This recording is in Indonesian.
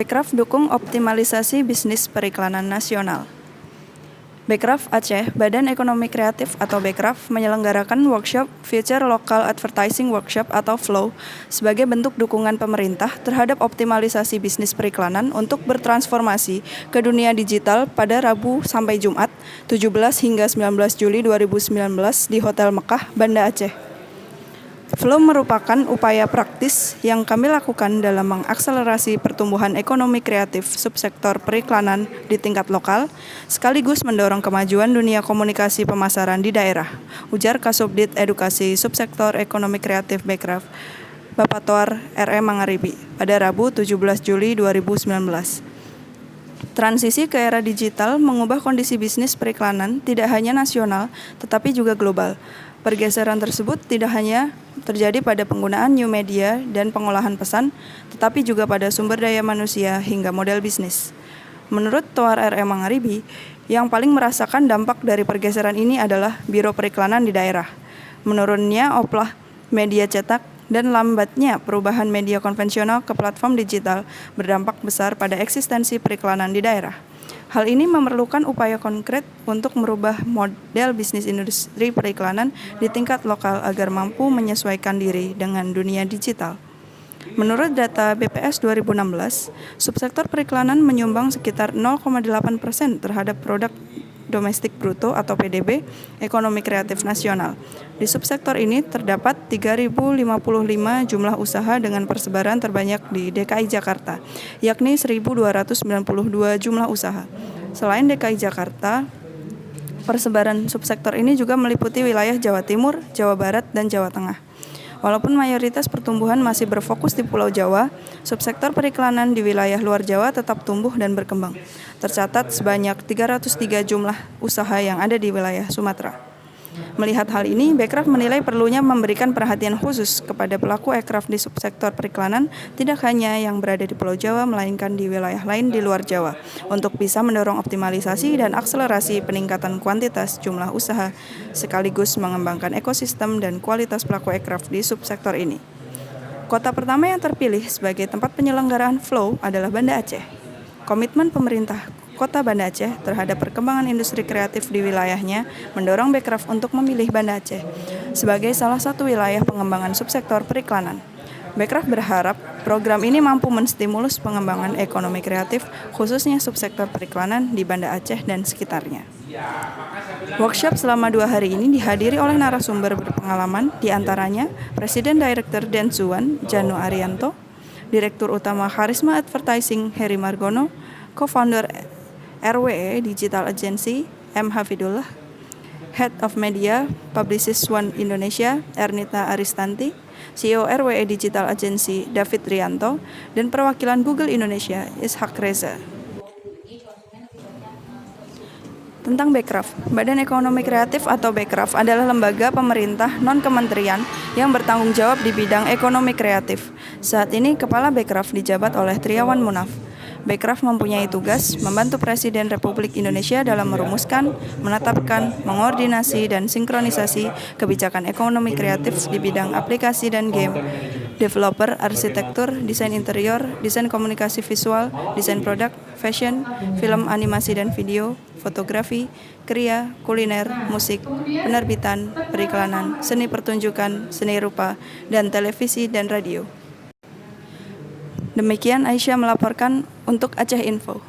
Bekraf dukung optimalisasi bisnis periklanan nasional. Bekraf Aceh, Badan Ekonomi Kreatif atau Bekraf, menyelenggarakan workshop Future Local Advertising Workshop atau FLOW sebagai bentuk dukungan pemerintah terhadap optimalisasi bisnis periklanan untuk bertransformasi ke dunia digital pada Rabu sampai Jumat, 17 hingga 19 Juli 2019 di Hotel Mekah, Banda Aceh. FLOW merupakan upaya praktis yang kami lakukan dalam mengakselerasi pertumbuhan ekonomi kreatif subsektor periklanan di tingkat lokal, sekaligus mendorong kemajuan dunia komunikasi pemasaran di daerah, ujar Kasubdit Edukasi Subsektor Ekonomi Kreatif Bekraf, Bapak Toar R.E. Mangaribi, pada Rabu 17 Juli 2019. Transisi ke era digital mengubah kondisi bisnis periklanan tidak hanya nasional, tetapi juga global. Pergeseran tersebut tidak hanya terjadi pada penggunaan new media dan pengolahan pesan, tetapi juga pada sumber daya manusia hingga model bisnis. Menurut Toar R.E. Mangaribi, yang paling merasakan dampak dari pergeseran ini adalah biro periklanan di daerah. Menurunnya oplah media cetak dan lambatnya perubahan media konvensional ke platform digital berdampak besar pada eksistensi periklanan di daerah. Hal ini memerlukan upaya konkret untuk merubah model bisnis industri periklanan di tingkat lokal agar mampu menyesuaikan diri dengan dunia digital. Menurut data BPS 2016, subsektor periklanan menyumbang sekitar 0,8% terhadap produk domestik bruto atau PDB ekonomi kreatif nasional. Di subsektor ini terdapat 3.055 jumlah usaha dengan persebaran terbanyak di DKI Jakarta, yakni 1.292 jumlah usaha. Selain DKI Jakarta, persebaran subsektor ini juga meliputi wilayah Jawa Timur, Jawa Barat, dan Jawa Tengah. Walaupun mayoritas pertumbuhan masih berfokus di Pulau Jawa, subsektor periklanan di wilayah luar Jawa tetap tumbuh dan berkembang. Tercatat sebanyak 303 jumlah usaha yang ada di wilayah Sumatera. Melihat hal ini, Bekraf menilai perlunya memberikan perhatian khusus kepada pelaku ekraf di subsektor periklanan, tidak hanya yang berada di Pulau Jawa, melainkan di wilayah lain di luar Jawa, untuk bisa mendorong optimalisasi dan akselerasi peningkatan kuantitas jumlah usaha, sekaligus mengembangkan ekosistem dan kualitas pelaku ekraf di subsektor ini. Kota pertama yang terpilih sebagai tempat penyelenggaraan FLOW adalah Banda Aceh. Komitmen pemerintah Kota Banda Aceh terhadap perkembangan industri kreatif di wilayahnya mendorong Bekraf untuk memilih Banda Aceh sebagai salah satu wilayah pengembangan subsektor periklanan. Bekraf berharap program ini mampu menstimulus pengembangan ekonomi kreatif khususnya subsektor periklanan di Banda Aceh dan sekitarnya. Workshop selama 2 hari ini dihadiri oleh narasumber berpengalaman, diantaranya Presiden Direktur Densuan Jano Arianto, Direktur Utama Charisma Advertising Heri Margono, Co-founder RWE Digital Agency M. Hafidullah, Head of Media Publicist One Indonesia Ernita Aristanti, CEO RWE Digital Agency David Rianto, dan perwakilan Google Indonesia Ishak Reza. Tentang Bekraf, Badan Ekonomi Kreatif atau Bekraf adalah lembaga pemerintah non-kementerian yang bertanggung jawab di bidang ekonomi kreatif. Saat ini, Kepala Bekraf dijabat oleh Triawan Munaf. Bekraf mempunyai tugas membantu Presiden Republik Indonesia dalam merumuskan, menetapkan, mengordinasi, dan sinkronisasi kebijakan ekonomi kreatif di bidang aplikasi dan game, developer, arsitektur, desain interior, desain komunikasi visual, desain produk, fashion, film, animasi dan video, fotografi, kriya, kuliner, musik, penerbitan, periklanan, seni pertunjukan, seni rupa, dan televisi dan radio. Demikian Aisyah melaporkan untuk Aceh Info.